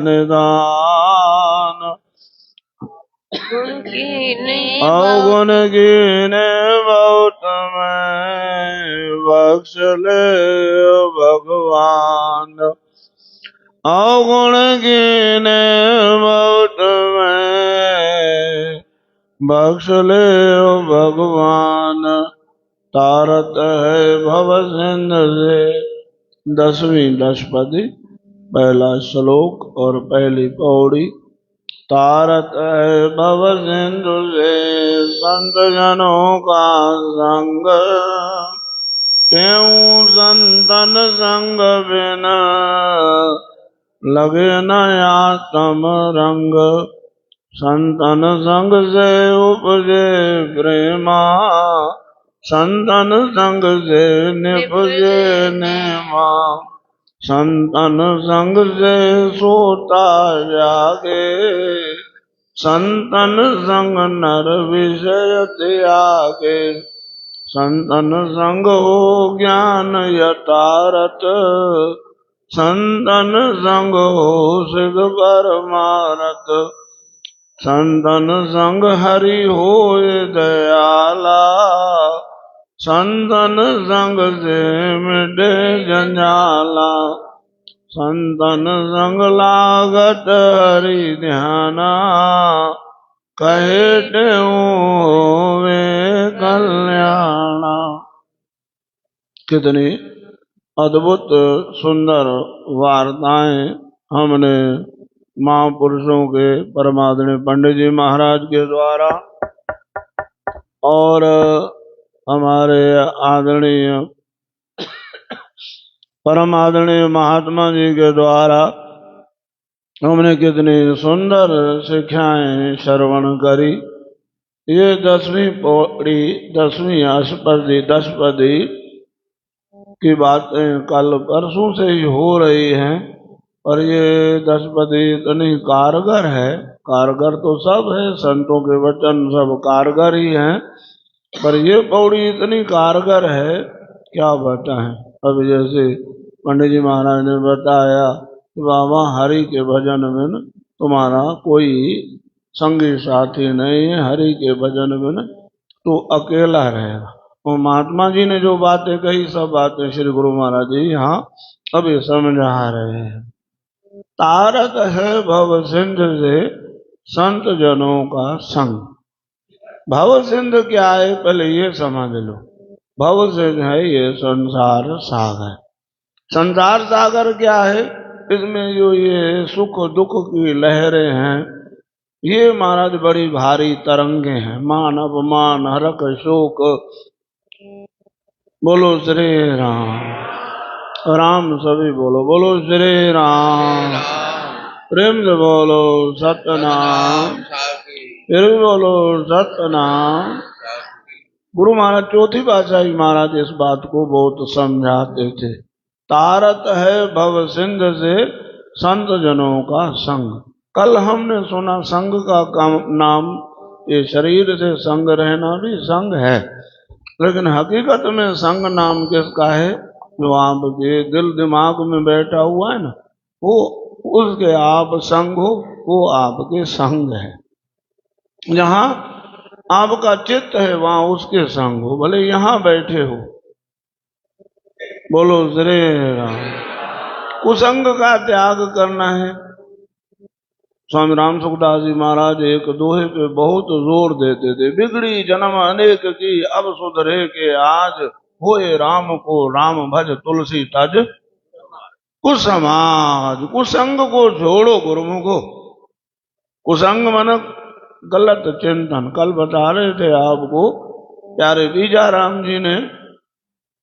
निदान अवगुण कीने बहुत में बख्श ले भगवान। अवगुण कीने बहुत में बख्श ले भगवान। तारत है भव सिंधु से 10वीं दशपदी पहला श्लोक और पहली पौड़ी। तारत है भव सिंधु से संत जनों का संग, त्यों संतन संग बिना लगे न आत्म रंग। संतन संग से उपजे प्रेमा, संतन संग से निपजे नेमा। संतन संग से सोता जागे, संतन संग नर विषय त्यागे। संतन संग हो ज्ञान यथारथ, संतन संग हो सिद्ध परमारथ। संतन संग हरि होय दयाला, संतन संग से मिटे जंजाला। संतन संग लागत हरि ध्याना, कहे होवे कल्याणा। कितनी अद्भुत सुंदर वार्ताएं हमने महापुरुषों के परमादरणीय पंडित जी महाराज के द्वारा और हमारे आदरणीय परम आदरणीय महात्मा जी के द्वारा हमने कितनी सुंदर शिक्षाएं श्रवण करी। ये 10वीं पौड़ी 10वीं दशपदी की बातें कल परसों से ही हो रही हैं और ये दशपदी इतनी कारगर है। कारगर तो सब है, संतों के वचन सब कारगर ही हैं, पर ये पौड़ी इतनी कारगर है क्या बताएं। अब जैसे पंडित जी महाराज ने बताया कि बाबा हरि के भजन में तुम्हारा कोई संगी साथी नहीं है, हरि के भजन में तो अकेला रहेगा। और महात्मा जी ने जो बातें कही सब बातें श्री गुरु महाराज जी यहाँ अभी समझा रहे हैं। तारक है भव सिंधु से संत जनों का संग। भव सिंधु क्या है पहले ये समझ लो। भव सिंधु है ये संसार सागर। संसार सागर क्या है? इसमें जो ये सुख दुख की लहरें हैं ये महाराज बड़ी भारी तरंगे हैं। मान अपमान हरक शोक। बोलो श्री राम। राम सभी बोलो, बोलो श्री राम। प्रेम से बोलो सतनाम। फिर भी बोलो सतनाम। गुरु महाराज चौथी पातशाही महाराज इस बात को बहुत समझाते थे। तारत है भव सिंधु से संत जनों का संग। कल हमने सुना संग का नाम ये शरीर से संग रहना भी संग है, लेकिन हकीकत में संग नाम किसका है? जो आपके दिल दिमाग में बैठा हुआ है ना, वो उसके आप संग हो, वो आपके संग है। जहाँ आपका चित्त है वहां उसके संग हो, भले यहाँ बैठे हो। बोलो श्री राम। कुसंग का त्याग करना है। स्वामी राम सुखदास जी महाराज एक दोहे पे बहुत जोर देते थे। बिगड़ी जन्म अनेक की अब सुधरे के आज, होए राम को राम भज तुलसी तज कुसमाज। कुसंग को छोड़ो गुरुमुखो। कुसंग मन गलत चिंतन। कल बता रहे थे आपको प्यारे बीजाराम जी ने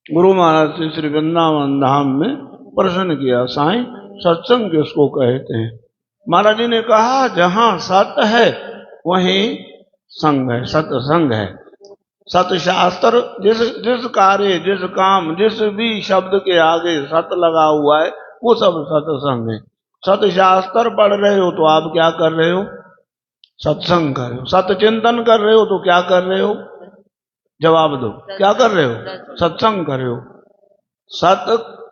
गुरु महाराज से श्री वृंदावन धाम में प्रश्न किया, साईं सत्संग किसको कहते हैं? महाराज जी ने कहा जहां सत है वहीं संग है, सत्संग है। सतशास्त्र जिस कार्य जिस काम जिस भी शब्द के आगे सत लगा हुआ है वो सब सत्संग है। सतशास्त्र पढ़ रहे हो तो आप क्या कर रहे हो? सत्संग कर रहे हो। सत चिंतन कर रहे हो तो क्या कर रहे हो? जवाब दो, क्या कर रहे हो? सत्संग कर रहे हो। सत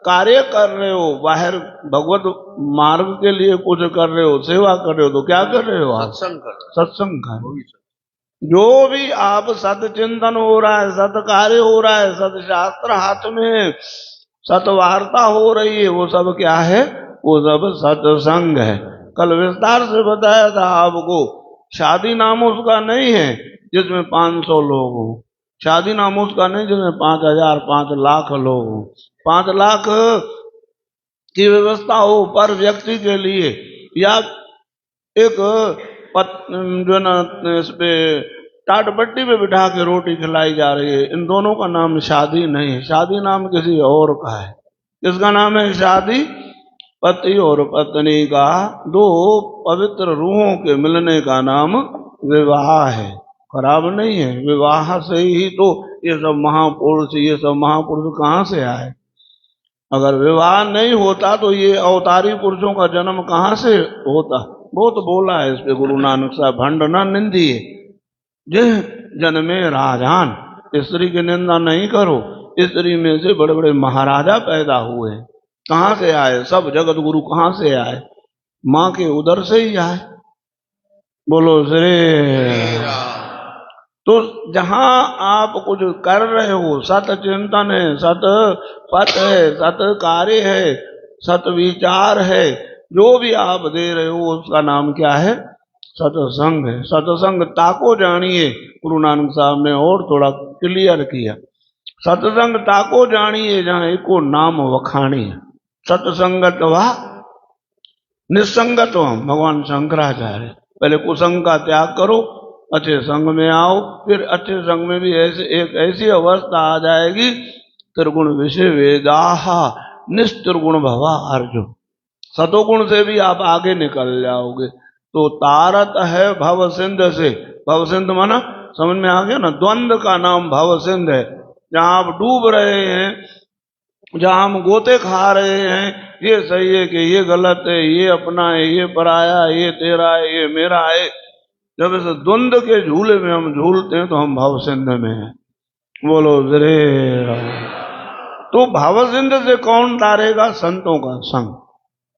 कार्य कर रहे हो, बाहर भगवत मार्ग के लिए कुछ कर रहे हो, सेवा कर रहे हो, तो क्या कर रहे हो आप? सत्संग कर रहे हो। जो भी आप सत चिंतन हो रहा है, सत कार्य हो रहा है, सत शास्त्र हाथ में, सतवार्ता हो रही है, वो सब क्या है? वो सब सत्संग है। कल विस्तार से बताया था आपको, शादी नाम उसका नहीं है जिसमें 500 लोग हो, शादी नाम उसका नहीं जिसमें 5000 5 लाख लोग हो। 5 लाख की व्यवस्था हो पर व्यक्ति के लिए, या एक जो है ना इस पे टाट पट्टी पे बिठा के रोटी खिलाई जा रही है, इन दोनों का नाम शादी नहीं है। शादी नाम किसी और का है। किसका नाम है शादी? पति और पत्नी का, दो पवित्र रूहों के मिलने का नाम विवाह है। खराब नहीं है, विवाह से ही तो ये सब महापुरुष, ये सब महापुरुष कहाँ से आए? अगर विवाह नहीं होता तो ये अवतारी पुरुषों का जन्म कहाँ से होता? बहुत बोला है इस पे गुरु नानक साहब, भंड न निंदिए जिह जन्मे राजान। स्त्री की निंदा नहीं करो, स्त्री में से बड़े बड़े महाराजा पैदा हुए। कहाँ से आए? सब जगत गुरु कहाँ से आए? माँ के उदर से ही आए। बोलो श्री। तो जहां आप कुछ कर रहे हो, सत चिंतन है, सत पथ है, सत कार्य है, सत विचार है, जो भी आप दे रहे हो उसका नाम क्या है? सत्संग है। सत्संग ताको जानिए, गुरु नानक साहब ने और थोड़ा क्लियर किया। सत्संग ताको जानिए जहां एको नाम वखाणी। सत्संगत वा निसंगत भगवान शंकराचार्य। पहले कुसंग का त्याग करो, अच्छे संग में आओ, फिर अच्छे संग में भी एक ऐसी अवस्था आ जाएगी, त्रिगुण विषय वेदाहा निस्त्रिगुण भवा अर्जुन। सतोगुण से भी आप आगे निकल जाओगे। तो तारत है भव सिंध से। भव सिंध माना समझ में आ गया ना? द्वंद्व का नाम भव सिंध है। जहां आप डूब रहे हैं, जहां हम गोते खा रहे हैं, ये सही है कि ये गलत है, ये अपना है, ये पराया, ये तेरा है, ये मेरा है, जब इस द्वंद्व के झूले में हम झूलते हैं तो हम भाव सिंध में हैं। बोलो जरे। तो भाव सिंध से कौन तारेगा? संतों का संग।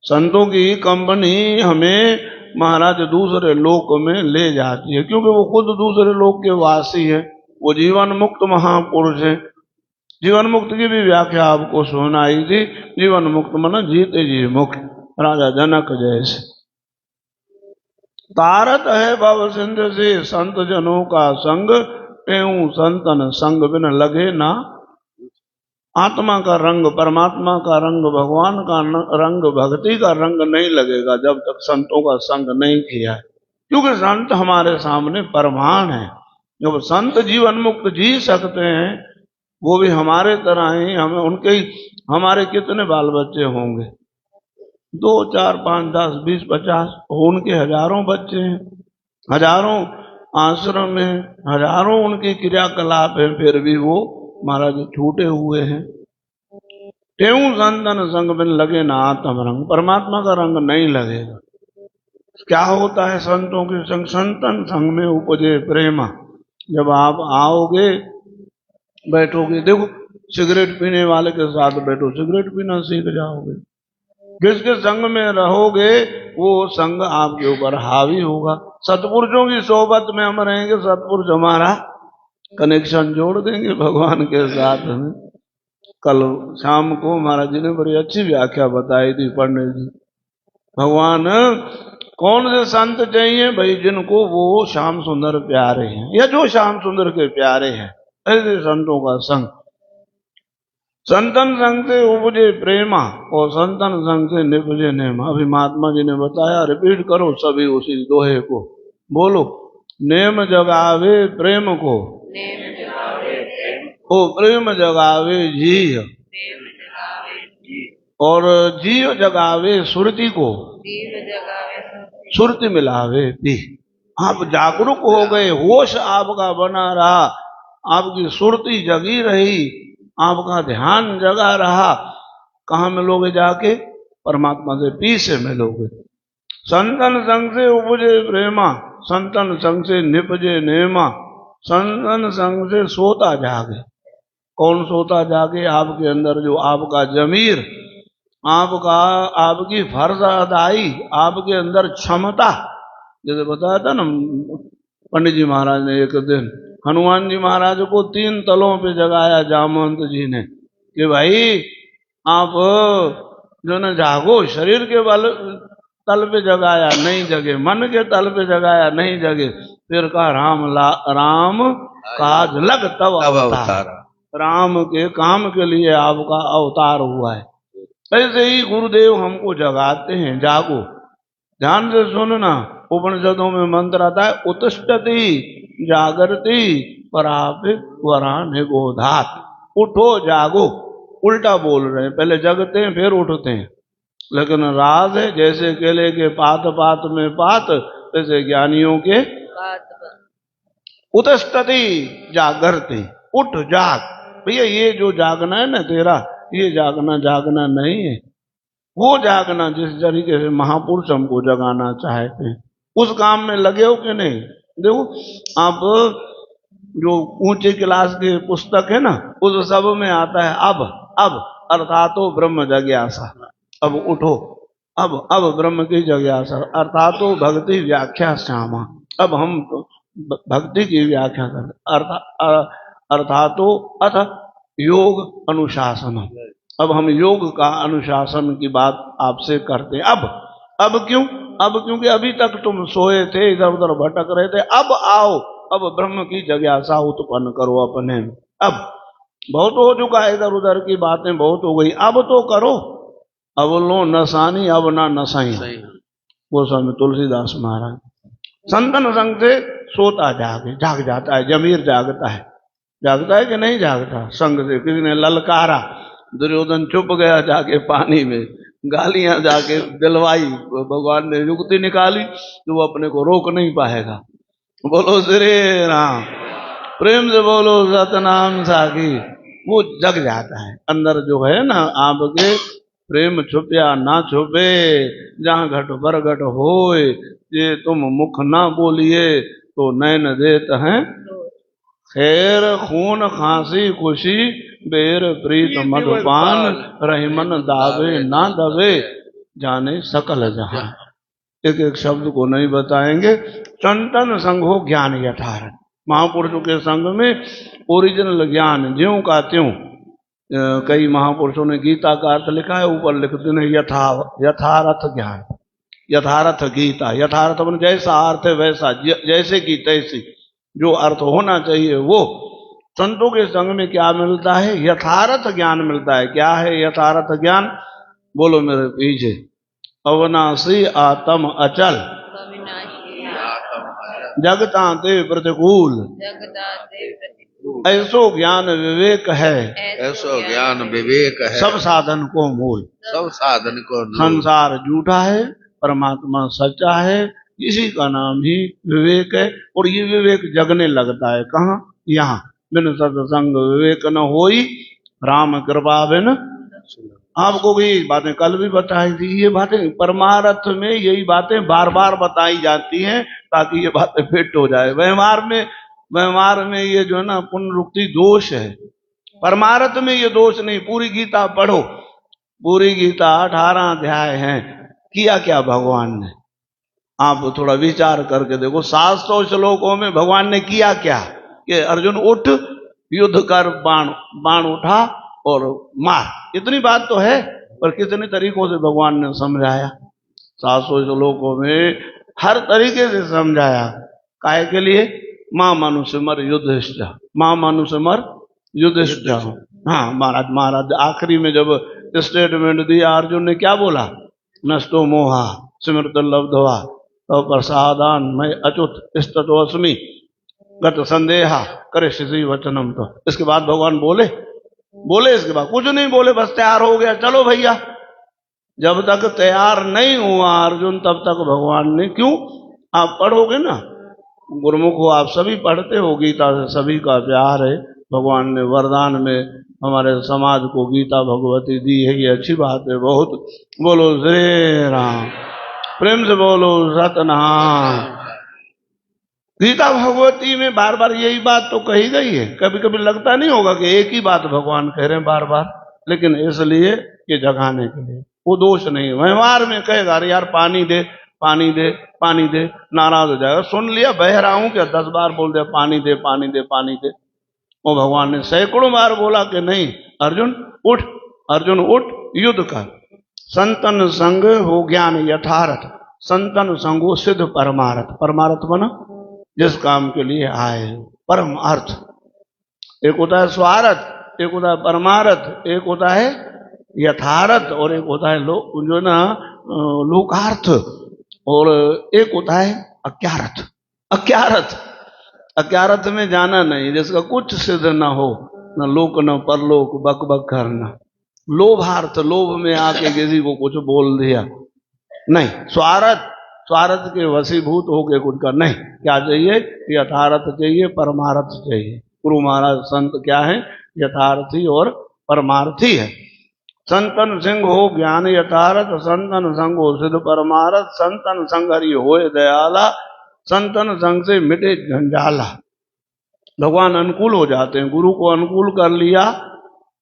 संतों की कंपनी हमें महाराज दूसरे लोक में ले जाती है, क्योंकि वो खुद दूसरे लोक के वासी है। वो जीवन मुक्त महापुरुष है। जीवन मुक्त की भी व्याख्या आपको सुनाई थी। जीवन मुक्त माना जीते जी मुक्त, राजा जनक जैसे। तारत है भव सिंध से संत जनों का संग, एवं संतन संग बिन लगे ना। आत्मा का रंग, परमात्मा का रंग, भगवान का रंग, भक्ति का रंग नहीं लगेगा जब तक संतों का संग नहीं किया है। क्योंकि संत हमारे सामने प्रमाण है। जब संत जीवन मुक्त जी सकते हैं, वो भी हमारे तरह ही, हमें उनके हमारे कितने बाल बच्चे होंगे? 2 4 5 10 20 50, उनके हजारों बच्चे हैं, हजारों आश्रम में, हजारों उनकी क्रियाकलाप है, फिर भी वो महाराज छूटे हुए हैं। तेऊ संतन संग बिन लगे ना आत्म रंग। परमात्मा का रंग नहीं लगेगा। क्या होता है संतों के संग? संतन संग में उपजे प्रेमा। जब आप आओगे, बैठोगे, देखो सिगरेट पीने वाले के साथ बैठो, सिगरेट पीना सीख जाओगे। जिसके संग में रहोगे वो संग आपके ऊपर हावी होगा। सतपुरुषों की सोबत में हम रहेंगे, सतपुरुष हमारा कनेक्शन जोड़ देंगे भगवान के साथ में। कल शाम को महाराज जी ने बड़ी अच्छी व्याख्या बताई थी, पंडित जी। भगवान कौन से संत चाहिए भाई? जिनको वो श्याम सुंदर प्यारे हैं, या जो श्याम सुंदर के प्यारे हैं, ऐसे संतों का संग। संतन संग से उपजे प्रेमा और संतन संग से निपजे नेमा। अभी महात्मा जी ने बताया, रिपीट करो सभी उसी दोहे को। बोलो, नेम जगावे प्रेम को, ओ प्रेम जगावे जी, और जीव जगावे सुरति को, सुरति मिलावे पी। आप जागरूक हो गए, होश आपका बना रहा, आपकी सुरति जगी रही, आपका ध्यान जगा रहा। कहाँ मिलोगे जाके? परमात्मा से पी से मिलोगे। संतन संग से उपजे प्रेमा, संतन संग से निपजे नेमा, संतन संग से सोता जागे। कौन सोता जागे आपके अंदर? जो आपका जमीर, आपका, आपकी फर्ज अदाई, आपके अंदर क्षमता। जैसे बताया था ना पंडित जी महाराज ने, एक दिन हनुमान जी महाराज को 3 तलों पे जगाया जामवंत जी ने कि भाई आप जो न जागो। शरीर के बल तल पे जगाया, नहीं जगे। मन के तल पे जगाया, नहीं जगे। फिर कहा राम काज लग तब अवतार। राम के काम के लिए आपका अवतार हुआ है। ऐसे ही गुरुदेव हमको जगाते हैं, जागो। ध्यान से सुनना, उपनिषदों में मंत्र आता है उत्तिष्ठति जागृति परापित वरा निगोधात। उठो जागो, उल्टा बोल रहे हैं, पहले जगते हैं फिर उठते हैं। लेकिन राज है, जैसे केले के पात पात में पात, वैसे ज्ञानियों के उत्तिष्ठति जागृति, उठ जाग। भैया ये जो जागना है ना तेरा, ये जागना नहीं है। वो जागना जिस तरीके से महापुरुष हमको जगाना चाहते हैं, उस काम में लगे हो कि नहीं? देखो आप जो ऊंचे क्लास की पुस्तक है ना, उस सब में आता है अब अर्थातो ब्रह्म जिज्ञासा। अब उठो, अब ब्रह्म की जिज्ञासा, अर्थातो भक्ति व्याख्या श्यामा। अब हम भक्ति की व्याख्या करते, अर्थातो अथ योग अनुशासन। अब हम योग का अनुशासन की बात आपसे करते हैं। अब क्यों? अब क्योंकि अभी तक तुम सोए थे, इधर उधर भटक रहे थे। अब आओ, अब ब्रह्म की जिज्ञासा उत्पन्न करो अपने में। अब बहुत हो चुका है, इधर उधर की बातें बहुत हो गई, अब तो करो। अब लो नसानी अब ना नसाई, वो स्वामी तुलसीदास महाराज। संतन संग से सोता जाग जाता है, जमीर जागता है कि नहीं जागता? संग से किसी ने ललकारा, दुर्योधन चुप गया जाके पानी में, गालियां जाके दिलवाई, भगवान ने युक्ति निकाली तो वो अपने को रोक नहीं पाएगा। बोलो श्री राम, प्रेम से बोलो सतनाम साखी। वो जग जाता है अंदर जो है ना आपके, प्रेम छुपया ना छुपे, जहाँ घट पर घट होए, ये तुम मुख ना बोलिए तो नैन देत हैं खैर। खून खांसी खुशी बेर प्रीत मधुपान, रहीमन दावे ना दबे, जाने सकल जहां। एक एक शब्द को नहीं बताएंगे। चंतन संग हो ज्ञान यथार्थ। महापुरुषों के संग में ओरिजिनल ज्ञान ज्यों का त्यों। कई महापुरुषों ने गीता का अर्थ लिखा है, ऊपर लिख देने यथार्थ ज्ञान, यथार्थ गीता। यथार्थ मन जैसा अर्थ है वैसा, जैसे की तैसी, जो अर्थ होना चाहिए वो। संतों के संग में क्या मिलता है? यथार्थ ज्ञान मिलता है। क्या है यथार्थ ज्ञान? बोलो मेरे पीछे। अविनाशी आत्म अचल, जगता ते प्रतिकूल, ऐसो ज्ञान विवेक है, ऐसो ज्ञान विवेक है, सब साधन को मूल। सब साधन को मूल। संसार झूठा है, परमात्मा सच्चा है, इसी का नाम ही विवेक है। और ये विवेक जगने लगता है कहाँ? यहाँ। बिन सत्संग विवेक न होई, राम कृपा बिन। आपको भी बातें कल भी बताई थी। ये बातें परमार्थ में यही बातें बार बार बताई जाती हैं ताकि ये बातें फिट हो जाए। व्यवहार में ये जो है ना पुनरुक्ति दोष है, परमार्थ में ये दोष नहीं। पूरी गीता पढ़ो, पूरी गीता 18 अध्याय हैं। किया क्या भगवान ने? आप थोड़ा विचार करके देखो। 700 श्लोकों में भगवान ने किया क्या? कि अर्जुन उठ, युद्ध कर, बाण उठा और मार। इतनी बात तो है, पर कितने तरीकों से भगवान ने समझाया। 700 श्लोकों में हर तरीके से समझाया। काहे के लिए? मां मनुष्य मर युधिष्ठिर, मां मनुष्य मर युधिष्ठिर। हाँ महाराज आखिरी में जब स्टेटमेंट दिया, अर्जुन ने क्या बोला? नष्टो मोहा स्मृत लब्धवा तो प्रसादान मैं अच्युत स्ततो अस्मि गत संदेहा करे शिशि वचनम। तो इसके बाद भगवान बोले इसके बाद कुछ नहीं बोले, बस तैयार हो गया, चलो भैया। जब तक तैयार नहीं हुआ अर्जुन, तब तक भगवान ने, क्यों? आप पढ़ोगे ना, गुरुमुख हो, आप सभी पढ़ते हो, गीता से सभी का प्यार है। भगवान ने वरदान में हमारे समाज को गीता भगवती दी है, ये अच्छी बात है बहुत। बोलो श्री राम, प्रेम से बोलो सतनाम। गीता भगवती में बार बार यही बात तो कही गई है। कभी कभी लगता नहीं होगा कि एक ही बात भगवान कह रहे हैं बार बार, लेकिन इसलिए कि जगाने के लिए। वो दोष नहीं, व्यवहार में कहेगा अरे यार पानी दे पानी दे पानी दे, नाराज हो जाएगा। सुन लिया, बह रहा हूं क्या 10 बार बोल दे पानी दे पानी दे पानी दे। वो भगवान ने सैकड़ों बार बोला कि नहीं अर्जुन उठ, अर्जुन उठ, युद्ध कर। संतन संग हो ज्ञान यथार्थ, संतन संग हो सिद्ध परमार्थ। परमार्थ बना जिस काम के लिए आए, परम अर्थ। एक होता है स्वार्थ, एक होता है परमार्थ, एक होता है यथार्थ, और एक होता है जो ना लोकार्थ, और एक होता है अज्ञारथ। अज्ञारथ, अज्ञारथ में जाना नहीं जिसका कुछ सिद्ध न हो, न लोक न परलोक, बक बक करना। लोभार्थ, लोभ में आके किसी को कुछ बोल दिया, नहीं। स्वार्थ, स्वार्थ के वशीभूत होके कुछ कर नहीं। क्या चाहिए? यथार्थ चाहिए, परमार्थ चाहिए। गुरु महाराज संत क्या है? यथार्थी और परमार्थी है। संतन सिंह हो ज्ञान यथार्थ, संतन संग हो सिद्ध परमार्थ, संतन संग हरि होए दयाला, संतन संग से मिटे झंझाला। भगवान अनुकूल हो जाते हैं। गुरु को अनुकूल कर लिया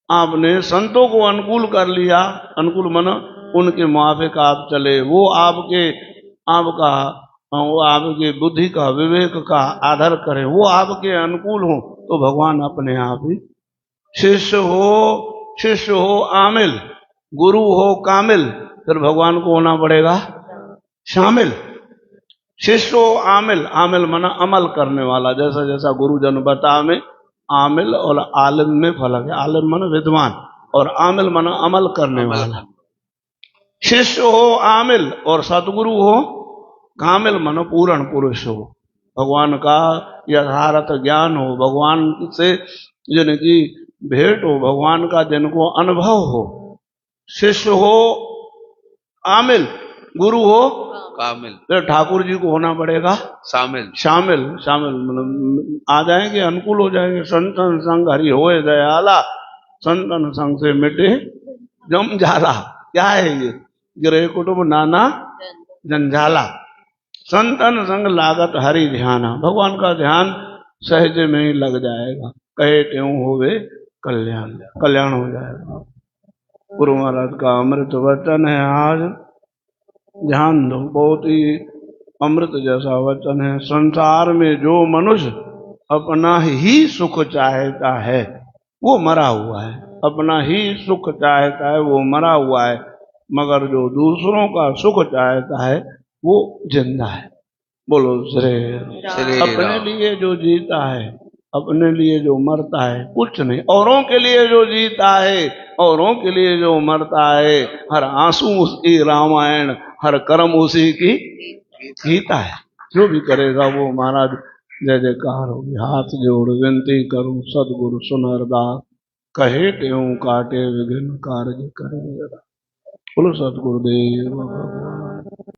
आपने, संतों को अनुकूल कर लिया। अनुकूल मन उनके मुआफिक आप चले, वो आपके बुद्धि का, विवेक का आदर करें, वो आपके अनुकूल हो, तो भगवान अपने आप ही। शिष्य हो आमिल, गुरु हो कामिल, फिर भगवान को होना पड़ेगा शामिल। शिष्य हो आमिल, आमिल मना अमल करने वाला। जैसा जैसा गुरुजन बता में आमिल और आलिम में फर्क है। आलिम मन विद्वान और आमिल मन अमल करने वाला। शिष्य हो आमिल और सतगुरु हो कामिल, मन पूर्ण पुरुष हो। भगवान का यथार्थ ज्ञान हो, भगवान से जिनकी भेंट हो, भगवान का जिनको अनुभव हो। शिष्य हो आमिल, गुरु हो कामिल, फिर ठाकुर जी को होना पड़ेगा शामिल। शामिल, शामिल मतलब आ जाएंगे, अनुकूल हो जाएंगे। संतन संग हरि होए दयाला, संतन संग से मिटे जंजाला। क्या है ये? गृह कुटुंब नाना जंजाला। संतन संग लागत हरि ध्याना, भगवान का ध्यान सहज में ही लग जाएगा। कहे त्यों होवे कल्याण, कल्याण हो जाएगा। गुरु महाराज का अमृत वचन है आज, ध्यान दो। बहुत ही अमृत जैसा वचन है। संसार में जो मनुष्य अपना ही सुख चाहता है वो मरा हुआ है। अपना ही सुख चाहता है वो मरा हुआ है, मगर जो दूसरों का सुख चाहता है वो जिंदा है। बोलो श्री। अपने लिए जो जीता है, अपने लिए जो मरता है, कुछ नहीं। औरों के लिए जो जीता है, औरों के लिए जो मरता है, हर आंसू उसकी रामायण, हर कर्म उसी की गीता है। जो भी करेगा वो महाराज जय जयकार होगी। हाथ जोड़ विनती करूं सदगुरु सुन अरदास, कहे त्यों काटे विघ्न कार्य करे। बोलो सतगुरुदेव भगवान।